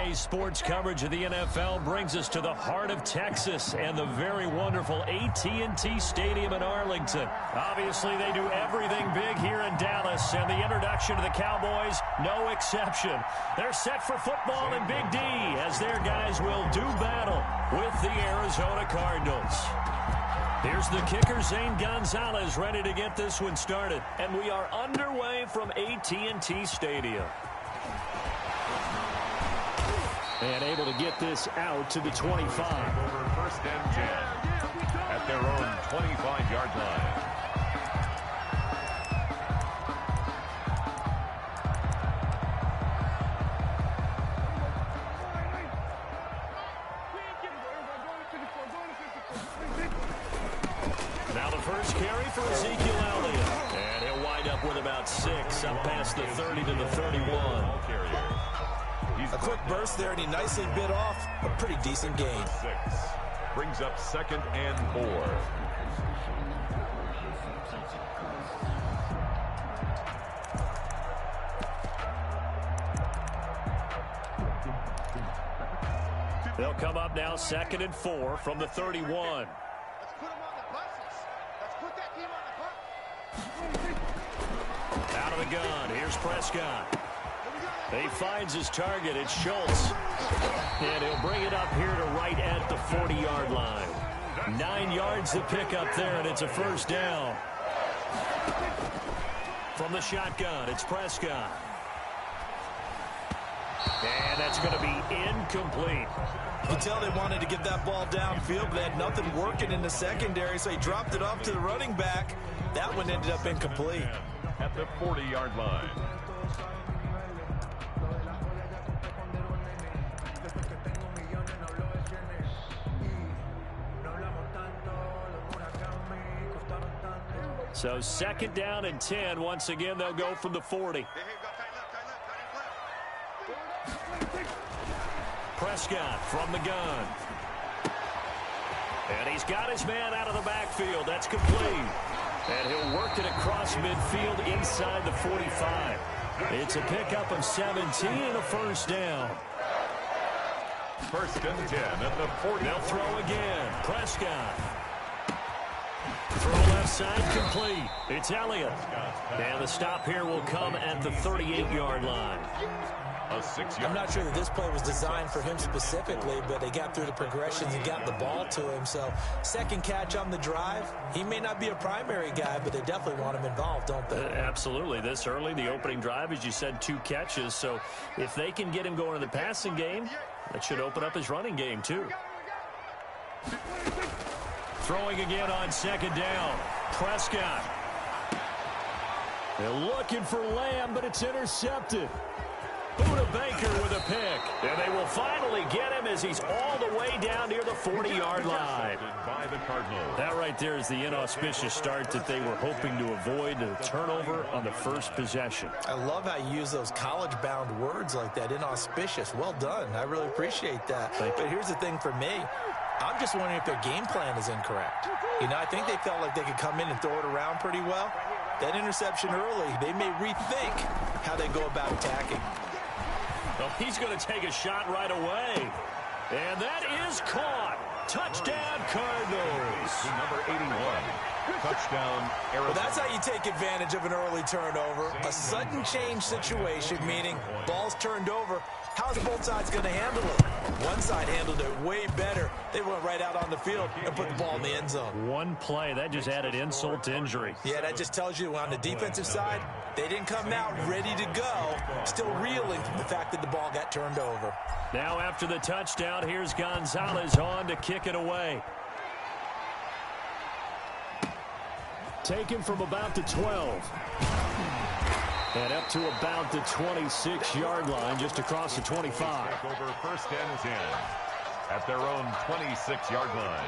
Today's sports coverage of the NFL brings us to the heart of Texas and the very wonderful AT&T Stadium in Arlington. Obviously, they do everything big here in Dallas, and the introduction to the Cowboys, no exception. They're set for football in Big D as their guys will do battle with the Arizona Cardinals. Here's the kicker, Zane Gonzalez, ready to get this one started. And we are underway from AT&T Stadium. And able to get this out to the 25. Over first and 10 at their own 25-yard line. Now the first carry for Ezekiel Elliott. And he'll wind up with about 6 up past the 30 to the 31. A quick burst there, and he nicely bit off a pretty decent gain. 6 brings up 2nd and 4. They'll come up now 2nd and 4 from the 31. Let's put them on the buses. Let's put that team on the bus. Out of the gun, here's Prescott. He finds his target. It's Schultz. And he'll bring it up here to right at the 40-yard line. 9 yards to pick up there, and it's a first down. From the shotgun, it's Prescott. And that's going to be incomplete. You can tell they wanted to get that ball downfield, but they had nothing working in the secondary, so he dropped it off to the running back. That one ended up incomplete. At the 40-yard line. So 2nd down and 10. Once again, they'll go from the 40. Prescott from the gun. And he's got his man out of the backfield. That's complete. And he'll work it across midfield inside the 45. It's a pickup of 17 and a first down. 1st and 10 at the 40. They'll throw again. Prescott. Throw left side complete. It's Elliott. And the stop here will come at the 38-yard line. A 6-yard. I'm not sure that this play was designed for him specifically, but they got through the progressions and got the ball to him. So 2nd catch on the drive. He may not be a primary guy, but they definitely want him involved, don't they? Absolutely. This early, the opening drive, as you said, 2 catches. So if they can get him going in the passing game, that should open up his running game too. Throwing again on 2nd down. Prescott. They're looking for Lamb, but it's intercepted. Buda Baker with a pick. And they will finally get him as he's all the way down near the 40-yard line. By the Cardinals. That right there is the inauspicious start that they were hoping to avoid, a turnover on the first possession. I love how you use those college-bound words like that, inauspicious. Well done. I really appreciate that. But here's the thing for me. I'm just wondering if their game plan is incorrect. You know, I think they felt like they could come in and throw it around pretty well. That interception early, they may rethink how they go about attacking. Well, he's going to take a shot right away. And that is caught. Touchdown, Cardinals. Number 81. Touchdown, Arizona. Well, that's how you take advantage of an early turnover. A sudden change situation, meaning ball's turned over. How's both sides going to handle it? One side handled it way better. They went right out on the field and put the ball in the end zone. One play, that just added insult to injury. Yeah, that just tells you on the defensive side, they didn't come out ready to go, still reeling from the fact that the ball got turned over. Now after the touchdown, here's Gonzalez on to kick it away. Taken from about the 12. And up to about the 26-yard line, just across the 25. Over 1st and 10 at their own 26-yard line.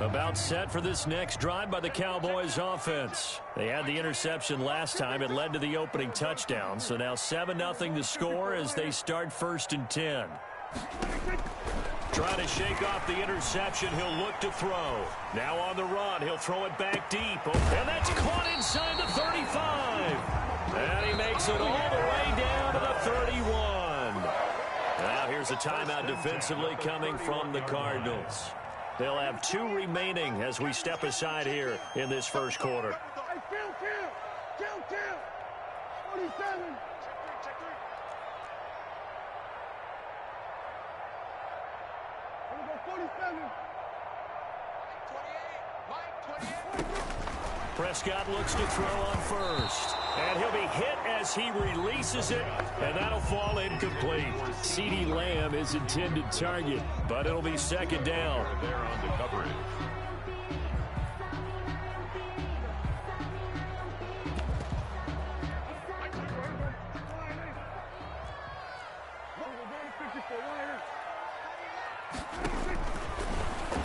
About set for this next drive by the Cowboys offense. They had the interception last time. It led to the opening touchdown. So now 7-0 to score as they start 1st and 10. Trying to shake off the interception. He'll look to throw. Now on the run. He'll throw it back deep. And that's caught inside the 35. And he makes it all the way down to the 31. Now here's a timeout defensively coming from the Cardinals. They'll have 2 remaining as we step aside here in this first quarter. Kill. 47. Check 3. I'm going to go 47. 28. Prescott looks to throw on first. And he'll be hit as he releases it. And that'll fall incomplete. CeeDee Lamb is intended target, but it'll be second down. They're on the coverage.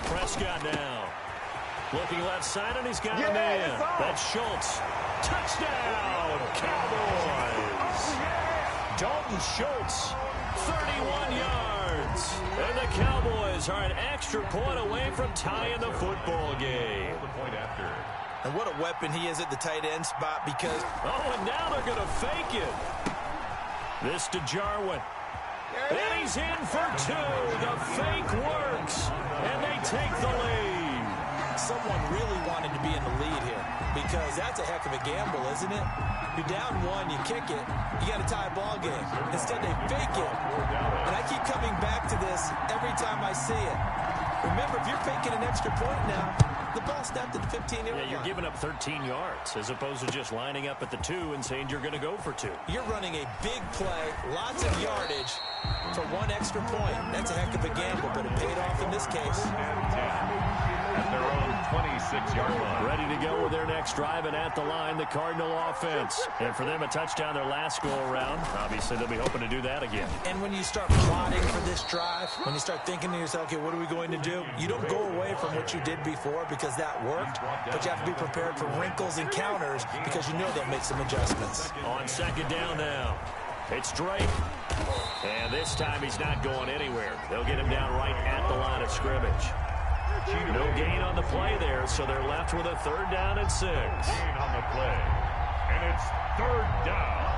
Prescott now. Looking left side, and he's got a man. That's Schultz. Touchdown, Cowboys. Dalton Schultz, 31 yards. And the Cowboys are an extra point away from tying the football game. The point after. And what a weapon he is at the tight end spot because... Oh, and now they're going to fake it. This to Jarwin. And he's in for 2. The fake works. And they take the lead. Someone really wanted to be in the lead here because that's a heck of a gamble, isn't it? You're down 1, you kick it, you got to tie a ball game. Instead, they fake it. And I keep coming back to this every time I see it. Remember, if you're faking an extra point now, the ball snapped at the 15-yard line. Yeah, you're giving up 13 yards as opposed to just lining up at the 2 and saying you're going to go for 2. You're running a big play, lots of yardage for 1 extra point. That's a heck of a gamble, but it paid off in this case. At their own 26-yard line. Ready to go with their next drive, and at the line, the Cardinal offense. And for them, a touchdown their last go-around. Obviously, they'll be hoping to do that again. And when you start plotting for this drive, when you start thinking to yourself, okay, what are we going to do? You don't go away from what you did before because that worked, but you have to be prepared for wrinkles and counters because you know they'll make some adjustments. On second down now, it's Drake. And this time, he's not going anywhere. They'll get him down right at the line of scrimmage. No gain on the play there, so they're left with a 3rd down and 6. Gain on the play. And it's 3rd down.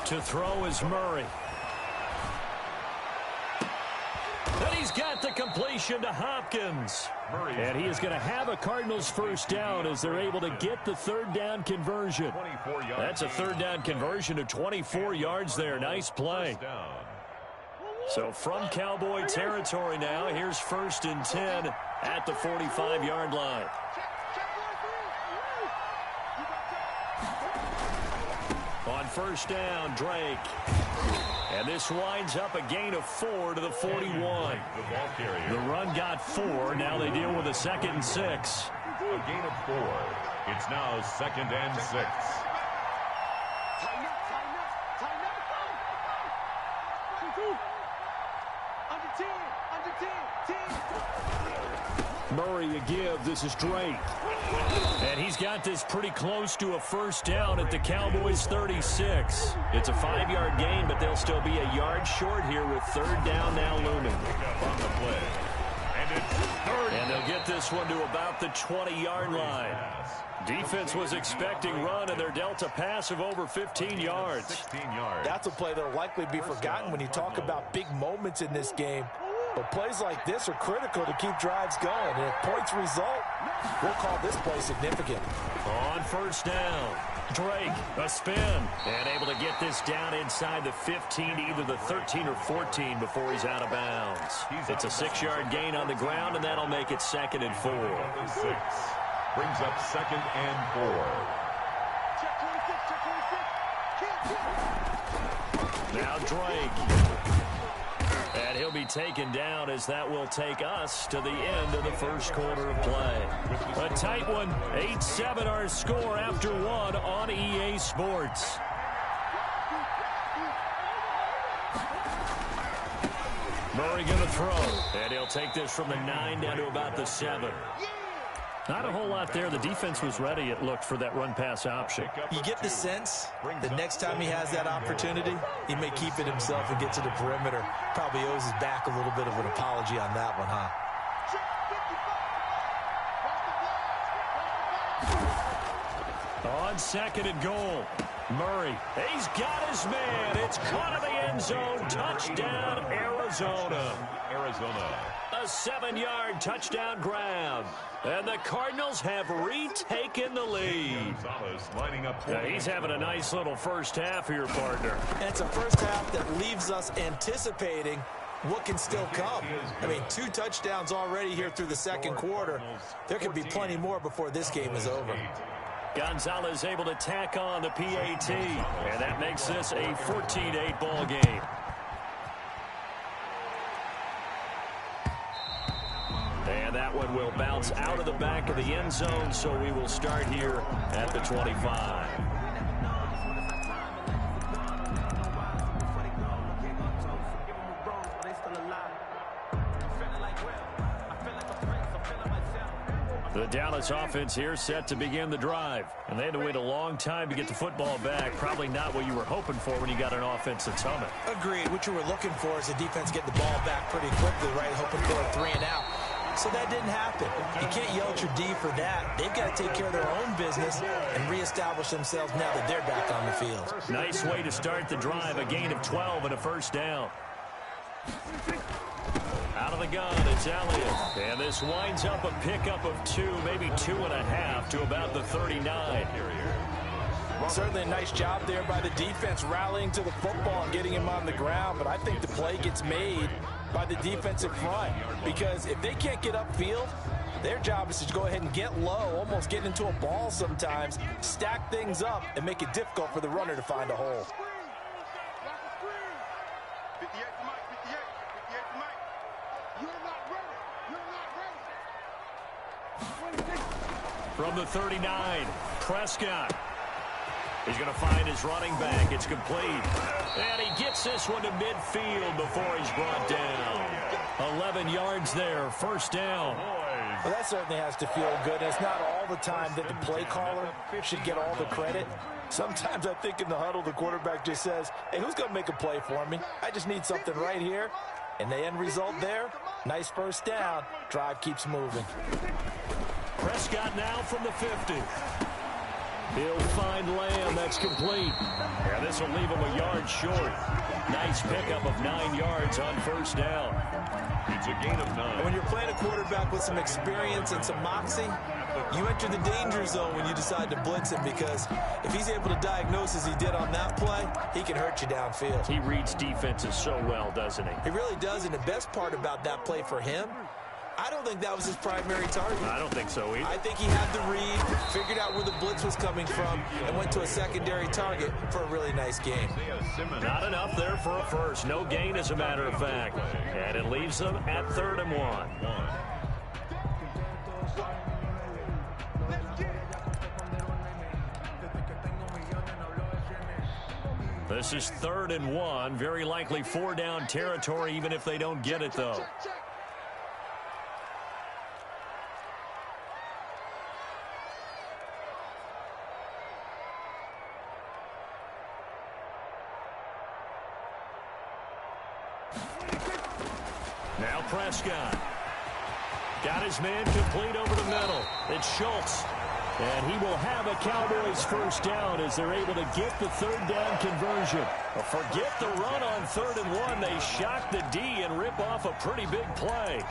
To throw is Murray. And he's got the completion to Hopkins. And he is going to have a Cardinals first down as they're able to get the 3rd down conversion. That's a 3rd down conversion of 24 yards there. Nice play. So from Cowboy territory now, here's 1st and 10 at the 45-yard line. On first down, Drake. And this winds up a gain of 4 to the 41. The run got 4. Now they deal with a 2nd and 6. A gain of 4. It's now 2nd and 6. Murray a give. This is Drake. And he's got this pretty close to a first down at the Cowboys' 36. It's a 5-yard gain, but they'll still be a yard short here with 3rd down now looming. On the play. And it's 3rd. And they'll get this one to about the 20-yard line. Defense was expecting run, and they're dealt a pass of over 15 yards. 16 yards. That's a play that will likely be forgotten when you talk about big moments in this game. But plays like this are critical to keep drives going. And if points result, we'll call this play significant. On first down, Drake, a spin. And able to get this down inside the 15, either the 13 or 14 before he's out of bounds. It's a 6-yard gain on the ground, and that'll make it 2nd and 4. 6. Brings up 2nd and 4. Now Drake. And he'll be taken down as that will take us to the end of the first quarter of play. A tight one, 8-7 our score after 1 on EA Sports. Murray going to throw, and he'll take this from the 9 down to about the 7. Not a whole lot there. The defense was ready, it looked, for that run-pass option. You get the sense that next time he has that opportunity, he may keep it himself and get to the perimeter. Probably owes his back a little bit of an apology on that one, huh? On second and goal, Murray. He's got his man. It's caught in the end zone. Touchdown, Arizona. A 7-yard touchdown grab. And the Cardinals have retaken the lead. Yeah, he's having a nice little first half here, partner. And it's a first half that leaves us anticipating what can still come. I mean, 2 touchdowns already here through the second quarter. There could be plenty more before this game is over. Gonzalez able to tack on the PAT, and that makes this a 14-8 ball game. And that one will bounce out of the back of the end zone, so we will start here at the 25. The Dallas offense here set to begin the drive. And they had to wait a long time to get the football back. Probably not what you were hoping for when you got an offense that's humming. Agreed. What you were looking for is the defense getting the ball back pretty quickly, right? Hoping for a 3 and out. So that didn't happen. You can't yell at your D for that. They've got to take care of their own business and reestablish themselves now that they're back on the field. Nice way to start the drive. A gain of 12 and a first down. Out of the gun, it's Elliott. And this winds up a pickup of 2, maybe 2.5 to about the 39. Certainly a nice job there by the defense rallying to the football and getting him on the ground. But I think the play gets made by the defensive front, because if they can't get upfield, their job is to go ahead and get low, almost get into a ball sometimes, stack things up, and make it difficult for the runner to find a hole. From the 39, Prescott. He's going to find his running back. It's complete. And he gets this one to midfield before he's brought down. 11 yards there, first down. Well, that certainly has to feel good. It's not all the time that the play caller should get all the credit. Sometimes I think in the huddle, the quarterback just says, hey, who's going to make a play for me? I just need something right here. And the end result there, nice first down. Drive keeps moving. Prescott now from the 50. He'll find Lamb. That's complete. Yeah, this will leave him a yard short. Nice pickup of 9 yards on first down. It's a gain of 9. When you're playing a quarterback with some experience and some moxie, you enter the danger zone when you decide to blitz him, because if he's able to diagnose as he did on that play, he can hurt you downfield. He reads defenses so well, doesn't he? He really does, and the best part about that play for him, I don't think that was his primary target. I don't think so either. I think he had the read, figured out where the blitz was coming from, and went to a secondary target for a really nice game. Not enough there for a first. No gain, as a matter of fact. And it leaves them at 3rd and 1. This is 3rd and 1. Very likely 4-down territory, even if they don't get it, though. Now Prescott. Got his man complete over the middle. It's Schultz. And he will have a Cowboys first down as they're able to get the 3rd down conversion. Forget the run on 3rd and 1. They shock the D and rip off a pretty big play.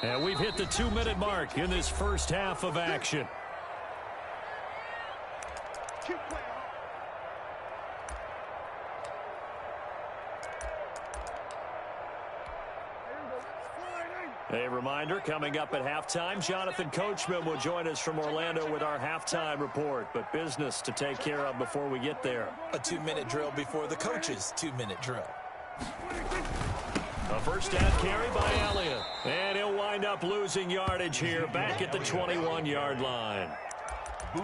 And we've hit the 2-minute mark in this first half of action. A reminder, coming up at halftime, Jonathan Coachman will join us from Orlando with our halftime report. But business to take care of before we get there. A 2-minute drill before the coach's 2-minute drill. A first down carry by Elliott. And he'll wind up losing yardage here back at the 21-yard line.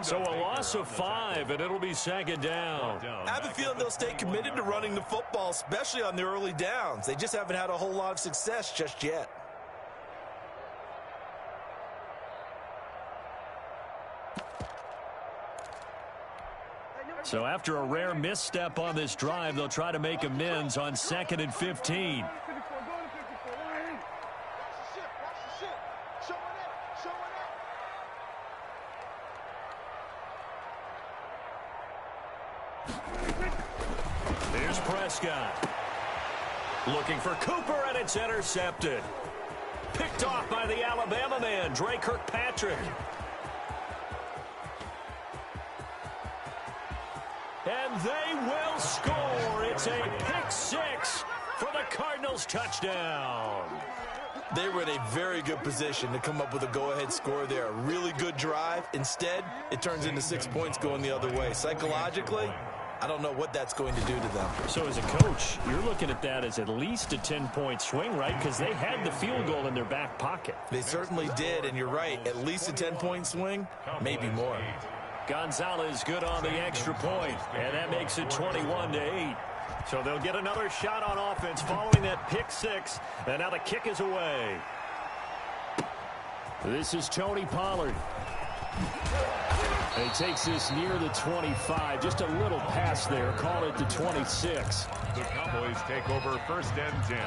So a loss of 5, and it'll be second down. I have a feeling they'll stay committed to running the football, especially on the early downs. They just haven't had a whole lot of success just yet. So after a rare misstep on this drive, they'll try to make amends on 2nd and 15. Here's Prescott. Looking for Cooper, and it's intercepted. Picked off by the Alabama man, Dre Kirkpatrick. And they will score. It's a pick-6 for the Cardinals touchdown. They were in a very good position to come up with a go-ahead score there. A really good drive. Instead, it turns into 6 points going the other way. Psychologically, I don't know what that's going to do to them. So as a coach, you're looking at that as at least a 10-point swing, right? Because they had the field goal in their back pocket. They certainly did, and you're right. At least a 10-point swing, maybe more. Gonzalez good on the extra point, and that makes it 21-8. So they'll get another shot on offense following that pick-6, and now the kick is away. This is Tony Pollard. And he takes this near the 25. Just a little pass there. Call it the 26. The Cowboys take over 1st and 10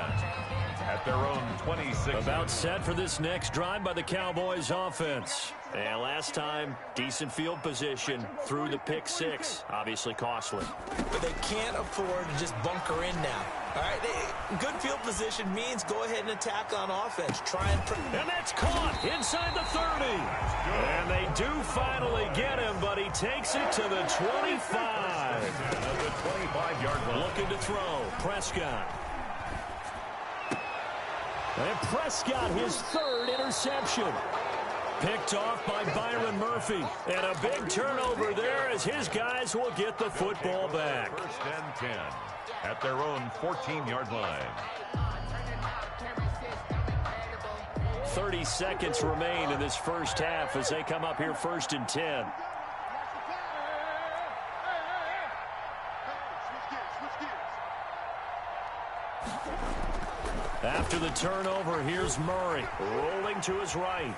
at their own 26. About set for this next drive by the Cowboys offense. And last time, decent field position through the pick-6. Obviously costly. But they can't afford to just bunker in now. All right, good field position means go ahead and attack on offense. And that's caught inside the 30. And they do finally get him, but he takes it to the 25. The 25-yard line. Looking to throw. Prescott. And Prescott, his 3rd interception. Picked off by Byron Murphy. And a big turnover there as his guys will get the football back. 1st and 10 at their own 14-yard line. 30 seconds remain in this first half as they come up here 1st and 10. After the turnover, here's Murray rolling to his right.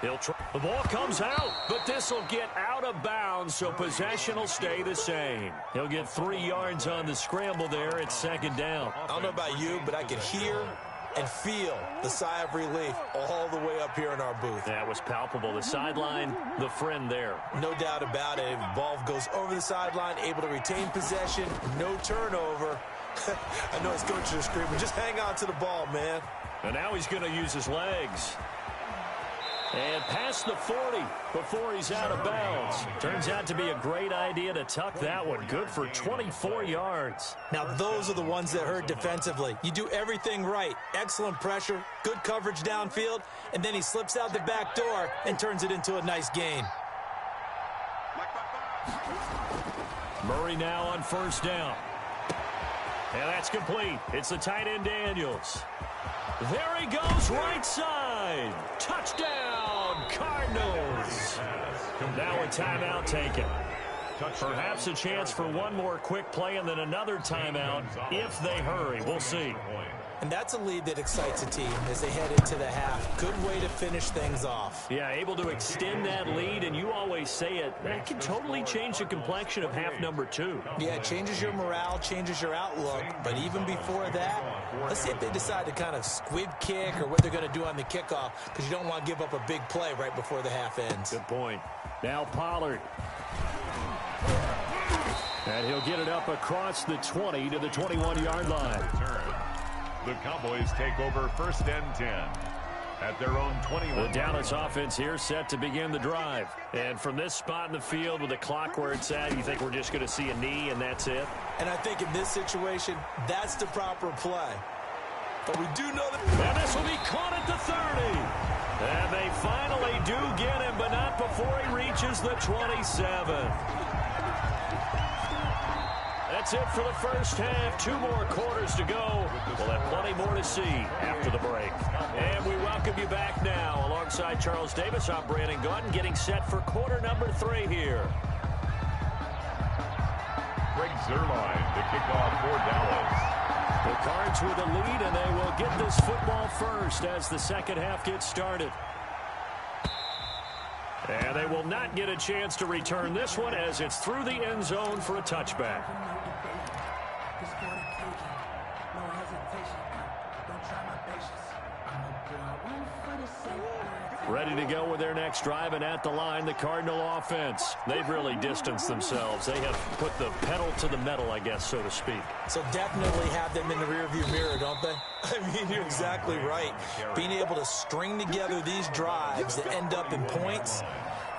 The ball comes out, but this will get out of bounds, so possession will stay the same. He'll get 3 yards on the scramble there at 2nd down. I don't know about you, but I can hear and feel the sigh of relief all the way up here in our booth. That was palpable. The sideline, the friend there. No doubt about it. If the ball goes over the sideline, able to retain possession, no turnover. I know his coaches are screaming, just hang on to the ball, man. And now he's going to use his legs. And past the 40 before he's out of bounds. Turns out to be a great idea to tuck that one. Good for 24 yards. Now, those are the ones that hurt defensively. You do everything right. Excellent pressure, good coverage downfield, and then he slips out the back door and turns it into a nice gain. Murray now on 1st down. And that's complete. It's the tight end Daniels. There he goes, right side. Touchdown, Cardinals. Now a timeout taken. Perhaps a chance for one more quick play and then another timeout if they hurry. We'll see. And that's a lead that excites a team as they head into the half. Good way to finish things off. Yeah, able to extend that lead, and you always say it, that can totally change the complexion of half number 2. Yeah, it changes your morale, changes your outlook. But even before that, let's see if they decide to kind of squib kick or what they're going to do on the kickoff, because you don't want to give up a big play right before the half ends. Good point. Now Pollard. And he'll get it up across the 20 to the 21-yard line. The Cowboys take over 1st and 10 at their own 21. The Dallas offense here set to begin the drive. And from this spot in the field with the clock where it's at, you think we're just going to see a knee and that's it? And I think in this situation, that's the proper play. But we do know that... And this will be caught at the 30. And they finally do get him, but not before he reaches the 27. That's it for the first half. 2 more quarters to go. We'll have plenty more to see after the break. And we welcome you back now. Alongside Charles Davis, I'm Brandon Gunn, getting set for quarter number 3 here. Greg Zuerlein to kick off for Dallas. The Cards with a lead, and they will get this football first as the second half gets started. And they will not get a chance to return this one as it's through the end zone for a touchback. Ready to go with their next drive, and at the line, the Cardinal offense. They've really distanced themselves. They have put the pedal to the metal, I guess, so to speak. So definitely have them in the rearview mirror, don't they? I mean, you're exactly right. Being able to string together these drives that end up in points,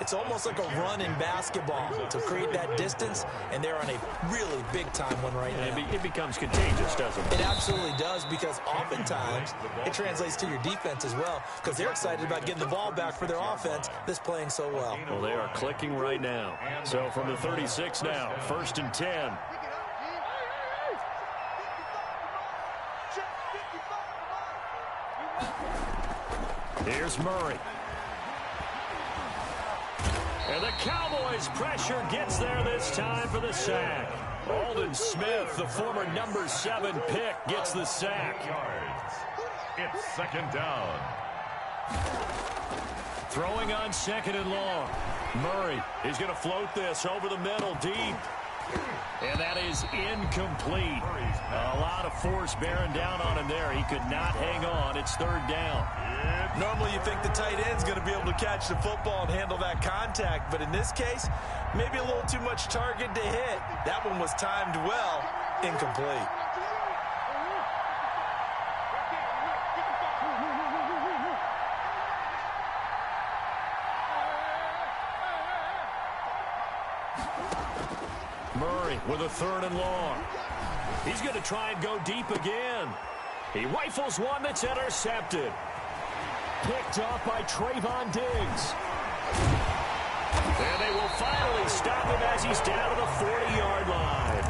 it's almost like a run in basketball to create that distance, and they're on a really big-time one right now. It becomes contagious, doesn't it? It absolutely does, because oftentimes it translates to your defense as well, because they're excited about getting the ball back for their offense that's playing so well. Well, they are clicking right now. So from the 36 now, 1st and 10. Here's Murray. And the Cowboys' pressure gets there this time for the sack. Aldon Smith, the former number 7 pick, gets the sack. It's 2nd down. Throwing on 2nd and long. Murray is going to float this over the middle deep. And that is incomplete. A lot of force bearing down on him there. He could not hang on. It's 3rd down. Normally you think the tight end's going to be able to catch the football and handle that contact, but in this case, maybe a little too much target to hit. That one was timed well, incomplete. Murray with a 3rd and long. He's going to try and go deep again. He rifles one that's intercepted. Picked off by Trayvon Diggs. And they will finally stop him as he's down to the 40-yard line.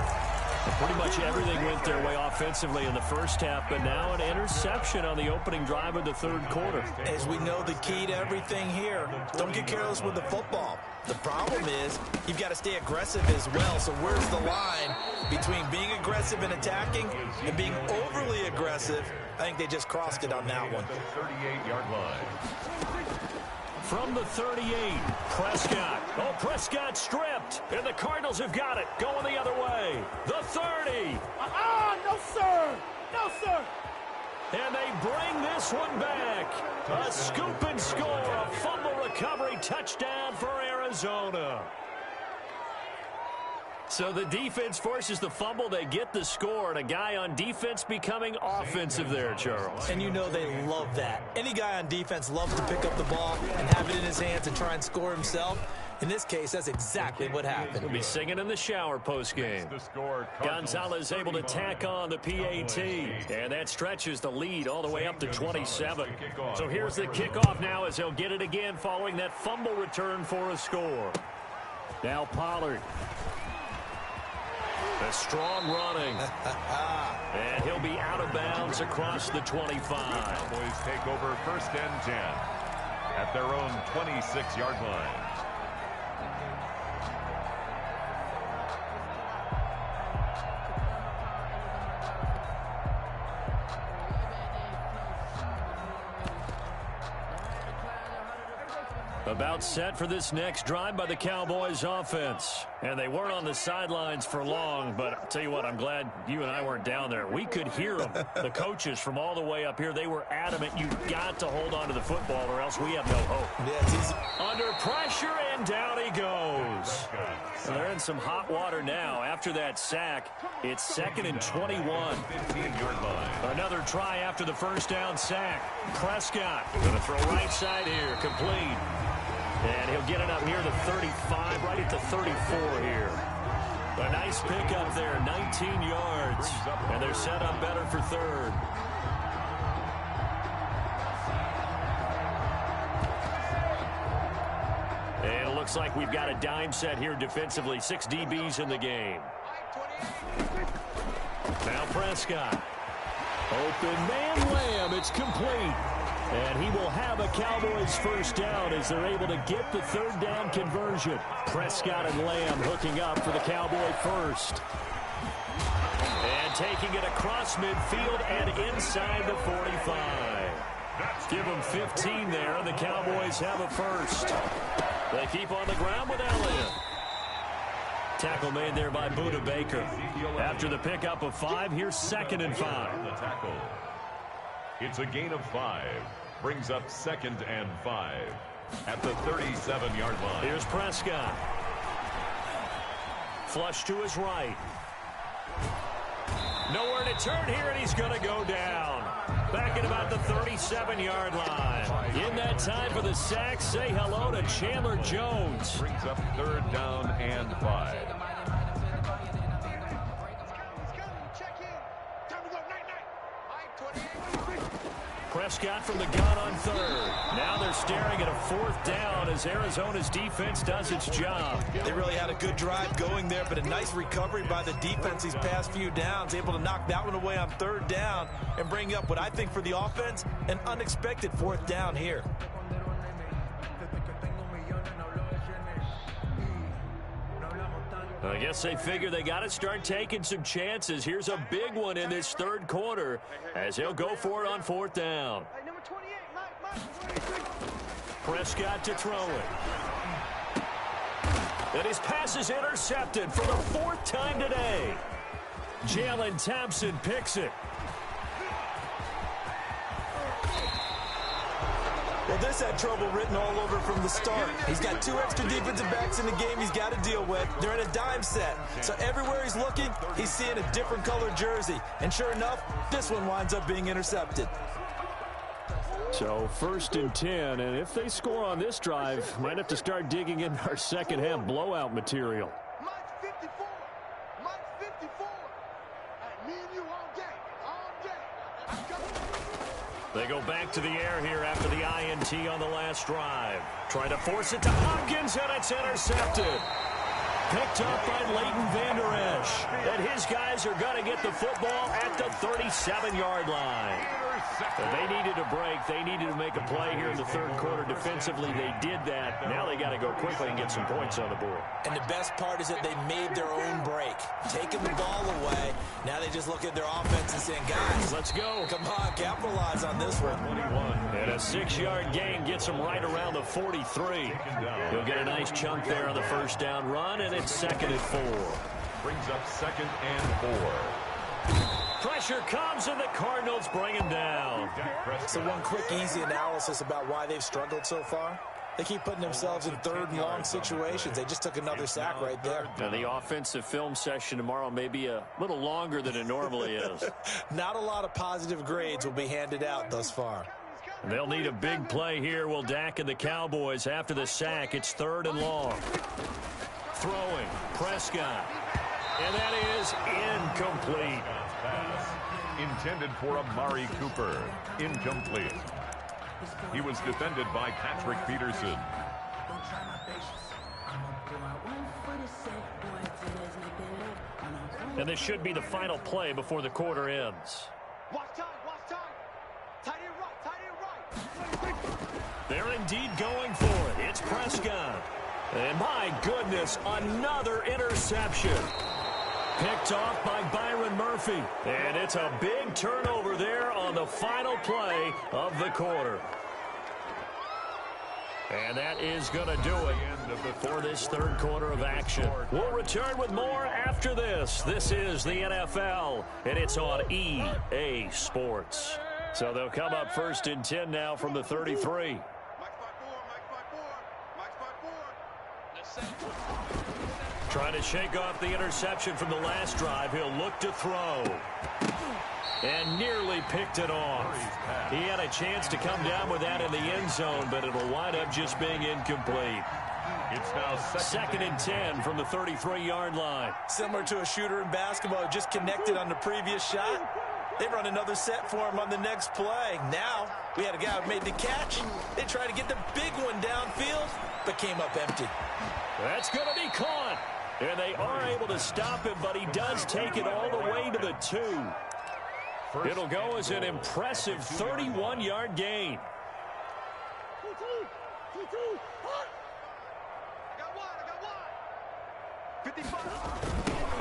Pretty much everything went their way offensively in the first half, but now an interception on the opening drive of the 3rd quarter. As we know, the key to everything here, don't get careless with the football. The problem is you've got to stay aggressive as well. So where's the line between being aggressive and attacking and being overly aggressive? I think they just crossed it on that one. 38-yard line. From the 38, Prescott. Oh, Prescott stripped. And the Cardinals have got it. Going the other way. The 30. No, sir. No, sir. And they bring this one back. A scoop and score. A fumble recovery touchdown for Arizona. So the defense forces the fumble. They get the score, and a guy on defense becoming offensive there, Charles. And you know they love that. Any guy on defense loves to pick up the ball and have it in his hands and try and score himself. In this case, that's exactly what happened. He'll be singing in the shower postgame. Gonzalez able to tack on the PAT, and that stretches the lead all the way up to 27. So here's the kickoff now as he'll get it again following that fumble return for a score. Now Pollard. A strong running. And he'll be out of bounds across the 25. Cowboys take over 1st and 10 at their own 26-yard line. About set for this next drive by the Cowboys offense. And they weren't on the sidelines for long, but I'll tell you what, I'm glad you and I weren't down there. We could hear them. The coaches from all the way up here, they were adamant. You've got to hold on to the football or else we have no hope. Yeah, it's easy. Under pressure, and down he goes. And they're in some hot water now. After that sack, it's 2nd and 21. 15-yard line. Another try after the first down sack. Prescott going to throw right side here, complete. And he'll get it up near the 35, right at the 34 here. A nice pickup there, 19 yards. And they're set up better for 3rd. looks like we've got a dime set here defensively. 6 DBs in the game. Now Prescott. Open man Lamb. It's complete. And he will have a Cowboys first down as they're able to get the third down conversion. Prescott and Lamb hooking up for the Cowboy first. And taking it across midfield and inside the 45. Give them 15 there, and the Cowboys have a first. They keep on the ground with Elliott. Tackle made there by Buda Baker. After the pickup of 5, here's 2nd and 5. It's a gain of 5. Brings up 2nd and 5 at the 37-yard line. Here's Prescott. Flush to his right. Nowhere to turn here, and he's going to go down. Back at about the 37-yard line. In that time for the sack, say hello to Chandler Jones. Brings up 3rd down and 5. Prescott from the gun on 3rd. Now they're staring at a 4th down as Arizona's defense does its job. They really had a good drive going there, but a nice recovery by the defense these past few downs. Able to knock that one away on 3rd down and bring up what I think for the offense, an unexpected 4th down here. I guess they figure they got to start taking some chances. Here's a big one in this 3rd quarter as he'll go for it on 4th down. Prescott to throw it. And his pass is intercepted for the 4th time today. Jalen Thompson picks it. Well, this had trouble written all over from the start. He's got 2 extra defensive backs in the game he's got to deal with. They're in a dime set. So everywhere he's looking, he's seeing a different colored jersey. And sure enough, this one winds up being intercepted. So 1st and 10, and if they score on this drive, might have to start digging in our second half blowout material. Mike 54. Mike 54. Hey, me and you all day. All day. I'm coming. They go back to the air here after the INT on the last drive. Trying to force it to Hopkins, and it's intercepted. Picked up by Leighton Vander Esch. And his guys are going to get the football at the 37-yard line. But they needed a break. They needed to make a play here in the 3rd quarter defensively. They did that. Now they got to go quickly and get some points on the board. And the best part is that they made their own break. Taking the ball away. Now they just look at their offense and saying, guys, let's go. Come on, capitalize on this one. 21. And a 6-yard gain gets them right around the 43. He'll get a nice chunk there on the 1st down run, and it's 2nd and 4. Brings up 2nd and 4. Pressure comes, and the Cardinals bring him down. So one quick, easy analysis about why they've struggled so far. They keep putting themselves in 3rd and long situations. They just took another sack right there. Now, the offensive film session tomorrow may be a little longer than it normally is. Not a lot of positive grades will be handed out thus far. They'll need a big play here, will Dak and the Cowboys. After the sack, it's 3rd and long. Throwing, Prescott. And that is incomplete. Pass intended for Amari Cooper. Incomplete. He was defended by Patrick Peterson. And this should be the final play before the quarter ends. Watch time. Watch time. Tight end right. Tight end right. They're indeed going for it. It's Prescott. And my goodness, another interception. Picked off by Byron Murphy. And it's a big turnover there on the final play of the quarter. And that is going to do it for this 3rd quarter of action. We'll return with more after this. This is the NFL, and it's on EA Sports. So they'll come up 1st and 10 now from the 33. Trying to shake off the interception from the last drive. He'll look to throw. And nearly picked it off. He had a chance to come down with that in the end zone, but it'll wind up just being incomplete. It's now 2nd and 10 from the 33-yard line. Similar to a shooter in basketball, just connected on the previous shot. They run another set for him on the next play. Now, we had a guy who made the catch. They tried to get the big one downfield, but came up empty. That's going to be caught. And they are able to stop him, but he does take it all the way to the 2. It'll go as an impressive 31-yard gain.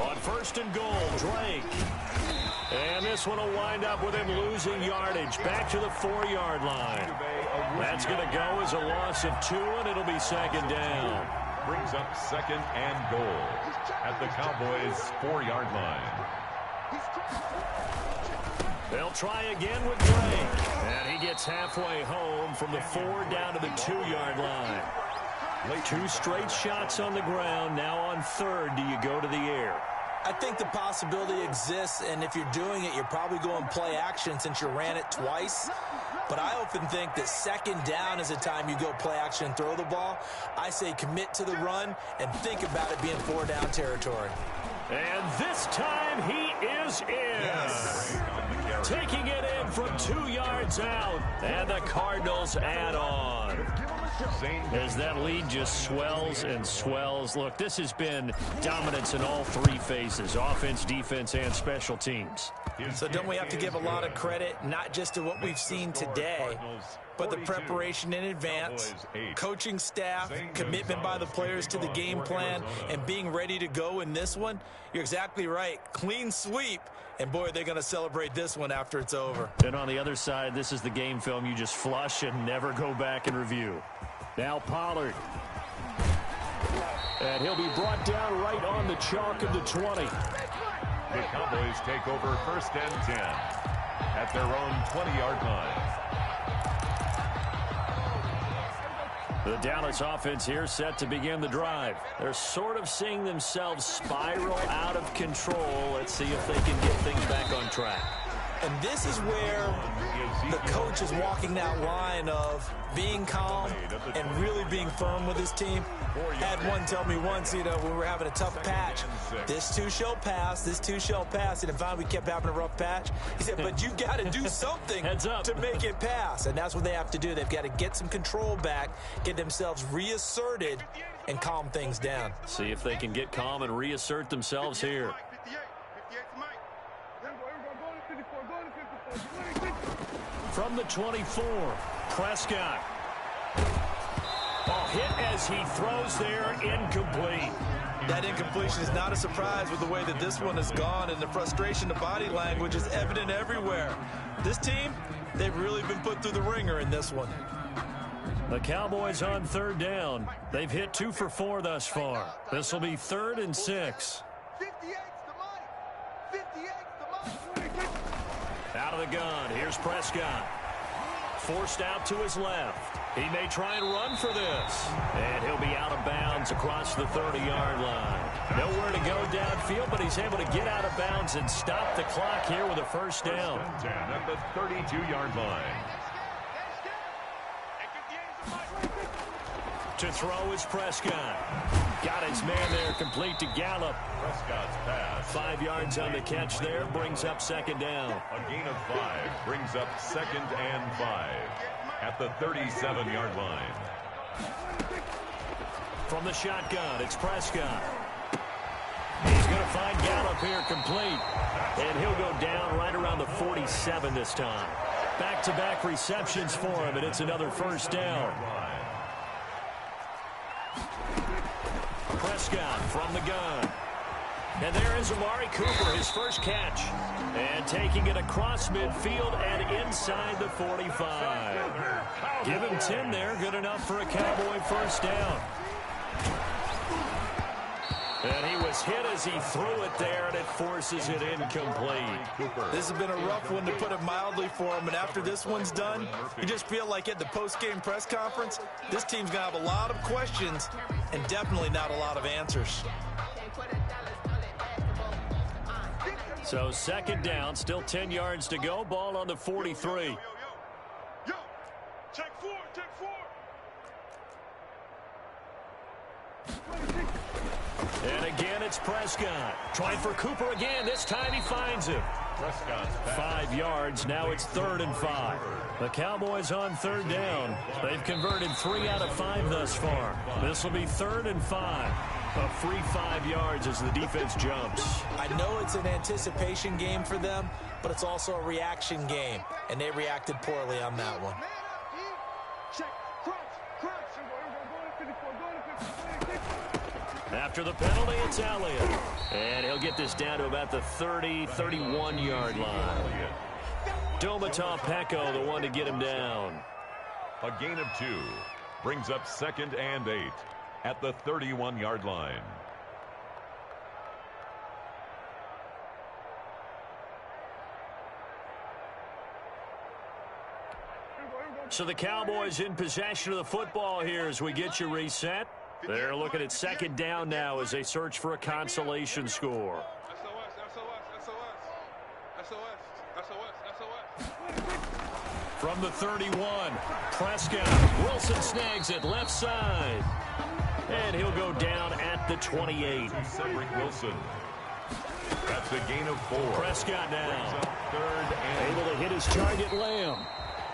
On 1st and goal, Drake. And this one will wind up with him losing yardage back to the 4-yard line. That's going to go as a loss of 2, and it'll be 2nd down. Brings up 2nd and goal at the Cowboys' 4-yard line. They'll try again with Drake. And he gets halfway home from the 4 down to the 2-yard line. 2 straight shots on the ground. Now on 3rd, do you go to the air? I think the possibility exists, and if you're doing it, you're probably going play action since you ran it twice. But I often think that 2nd down is the time you go play action and throw the ball. I say commit to the run and think about it being 4-down territory. And this time he is in. Yes. Taking it in from 2 yards out. And the Cardinals add on. As that lead just swells and swells. Look, this has been dominance in all 3 phases. Offense, defense, and special teams. So don't we have to give a lot of credit, not just to what we've seen today, but the preparation in advance, coaching staff, commitment by the players to the game plan, and being ready to go in this one? You're exactly right. Clean sweep. And, boy, they're going to celebrate this one after it's over. And on the other side, this is the game film you just flush and never go back and review. Now Pollard. And he'll be brought down right on the chalk of the 20. The Cowboys take over 1st and 10 at their own 20-yard line. The Dallas offense here set to begin the drive. They're sort of seeing themselves spiral out of control. Let's see if they can get things back on track. And this is where the coach is walking that line of being calm and really being firm with his team. Had one tell me once, when we were having a tough patch, this too shall pass, this too shall pass. And finally we kept having a rough patch. He said, but you've got to do something to make it pass. And that's what they have to do. They've got to get some control back, get themselves reasserted, and calm things down. See if they can get calm and reassert themselves here. From the 24, Prescott. Ball hit as he throws there, incomplete. That incompletion is not a surprise with the way that this one has gone, and the frustration, the body language is evident everywhere. This team, they've really been put through the ringer in this one. The Cowboys on 3rd down. They've hit 2 for 4 thus far. This will be 3rd and 6. Out of the gun, here's Prescott. Forced out to his left. He may try and run for this. And he'll be out of bounds across the 30-yard line. Nowhere to go downfield, but he's able to get out of bounds and stop the clock here with a 1st down. At the 32-yard line. To throw is Prescott. Got his man there, complete to Gallup. Prescott's pass. 5 yards on the catch there, brings up 2nd down. A gain of 5 brings up 2nd and 5 at the 37-yard line. From the shotgun, it's Prescott. He's going to find Gallup here complete. And he'll go down right around the 47 this time. Back-to-back receptions for him, and it's another 1st down. Prescott from the gun. And there is Amari Cooper, his first catch. And taking it across midfield and inside the 45. Give him 10 there, good enough for a Cowboy 1st down. And he was hit as he threw it there, and it forces it incomplete. This has been a rough one, to put it mildly, for him. And after this one's done, you just feel like at the post-game press conference, this team's going to have a lot of questions and definitely not a lot of answers. So 2nd down, still 10 yards to go. Ball on the 43. Check 4, check 4. And again, it's Prescott. Trying for Cooper again. This time he finds him. 5 yards. Now it's 3rd and 5. The Cowboys on 3rd down. They've converted 3 out of 5 thus far. This will be 3rd and 5. A free 5 yards as the defense jumps. I know it's an anticipation game for them, but it's also a reaction game, and they reacted poorly on that one. After the penalty, it's Elliott. And he'll get this down to about the 30, 31-yard line. Domata Peko, the one to get him down. A gain of 2 brings up 2nd and 8 at the 31-yard line. So the Cowboys in possession of the football here as we get you reset. They're looking at 2nd down now as they search for a consolation score. From the 31, Prescott. Wilson snags it left side. And he'll go down at the 28. Cedric Wilson. That's a gain of 4. Prescott now. 3rd and able to hit his target, Lamb.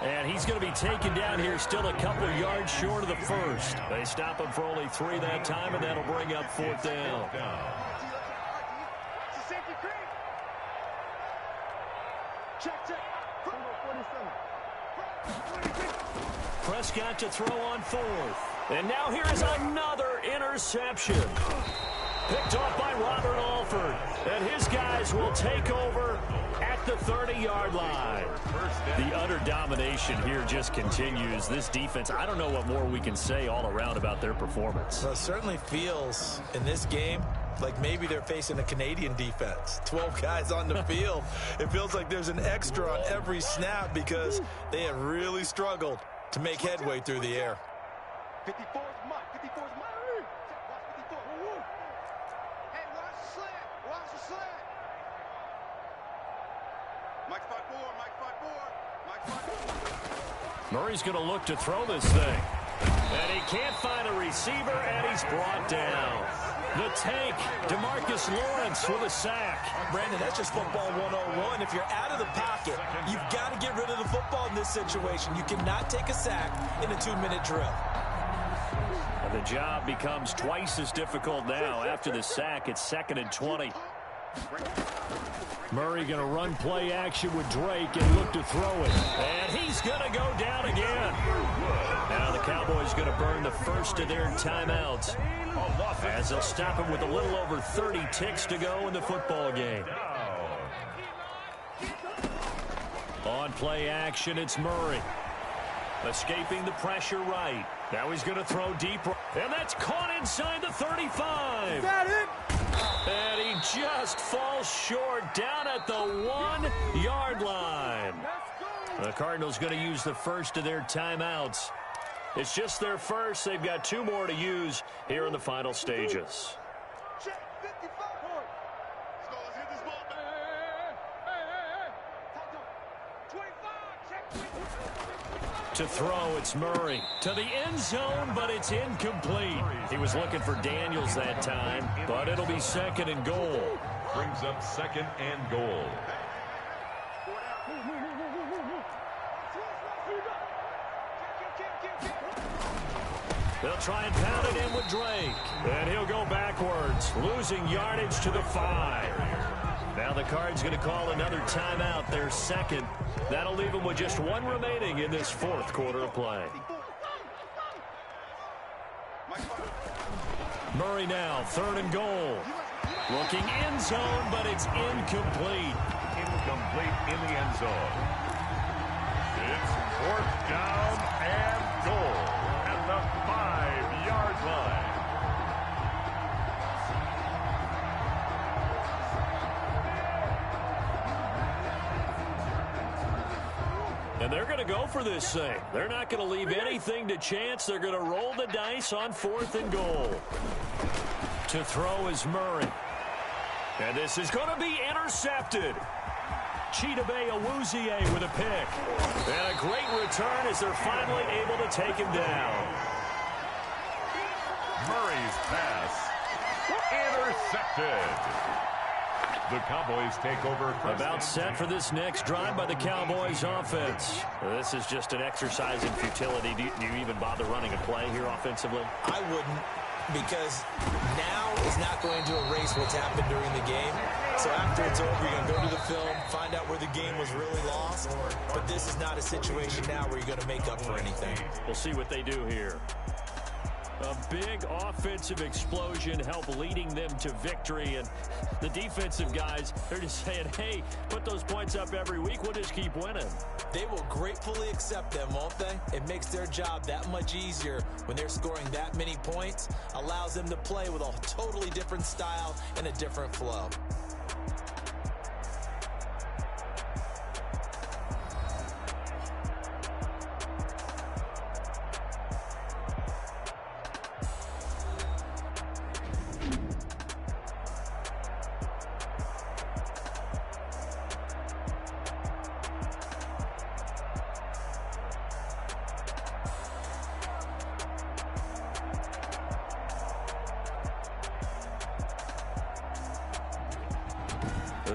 And he's going to be taken down here still a couple yards short of the 1st. They stop him for only 3 that time, and that'll bring up 4th down. Prescott to throw on 4th. And now here is another interception. Picked off by Robert Alford. And his guys will take over at the 30-yard line. The utter domination here just continues. This defense, I don't know what more we can say all around about their performance. Well, it certainly feels in this game like maybe they're facing a Canadian defense. 12 guys on the field. It feels like there's an extra on every snap because they have really struggled to make headway through the air. 54 is Mike. 54 is Mike. Watch 54. Hey, watch the slant. Watch the slant. Mike 5-4. Mike 5-4. Mike 5-4. Murray's going to look to throw this thing. And he can't find a receiver, and he's brought down. The tank, DeMarcus Lawrence with a sack. Brandon, that's just football 101. If you're out of the pocket, you've got to get rid of the football in this situation. You cannot take a sack in a 2-minute drill. And the job becomes twice as difficult now. After the sack, it's 2nd and 20. Murray going to run play action with Drake and look to throw it. And he's going to go down again. Now the Cowboys going to burn the first of their timeouts as they'll stop him with a little over 30 ticks to go in the football game. On play action, it's Murray. Escaping the pressure right. Now he's going to throw deep. And that's caught inside the 35. Is that it? And he just falls short down at the 1-yard line. The Cardinals going to use the first of their timeouts. It's just their first. They've got 2 more to use here in the final stages. Check 55. Let's hit this ball. Hey. 25. Check 25. To throw, it's Murray. To the end zone, but it's incomplete. He was looking for Daniels that time, but it'll be 2nd and goal. brings up 2nd and goal. They'll try and pound it in with Drake. And he'll go backwards, losing yardage to the 5. Now the Cards going to call another timeout, their second. That'll leave them with just 1 remaining in this 4th quarter of play. Murray now, 3rd and goal. Looking end zone, but it's incomplete. Incomplete in the end zone. It's 4th down and goal at the 5-yard line. And they're going to go for this thing. They're not going to leave anything to chance. They're going to roll the dice on 4th and goal. To throw is Murray. And this is going to be intercepted. Chidobe Awuzie with a pick. And a great return as they're finally able to take him down. Murray's pass Intercepted. The Cowboys take over. About set for this next drive by the Cowboys offense. This is just an exercise in futility. Do you even bother running a play here offensively? I wouldn't, because now is not going to erase what's happened during the game. So after it's over, you're going to go to the film, find out where the game was really lost. But this is not a situation now where you're going to make up for anything. We'll see what they do here. A big offensive explosion helped leading them to victory. And the defensive guys, they're just saying, hey, put those points up every week. We'll just keep winning. They will gratefully accept them, won't they? It makes their job that much easier when they're scoring that many points. Allows them to play with a totally different style and a different flow.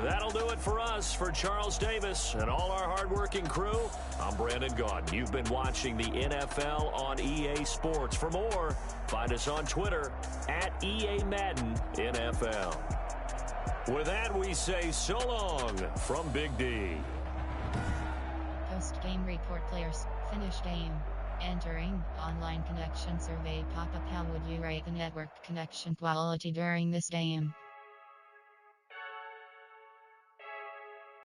That'll do it for us. For Charles Davis and all our hardworking crew, I'm Brandon Gaudin. You've been watching the NFL on EA Sports. For more, find us on Twitter at EA Madden NFL. With that, we say so long from Big D. Post-game report players. Finish game. Entering online connection survey pop-up. How would you rate the network connection quality during this game?